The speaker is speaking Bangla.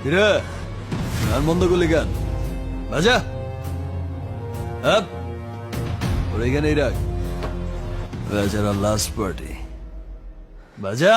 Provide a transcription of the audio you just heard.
রে গান বন্ধ করলি গান বাজা আপ ওর এখানেই রাখ বেচারা লাস্ট পার্টি বাজা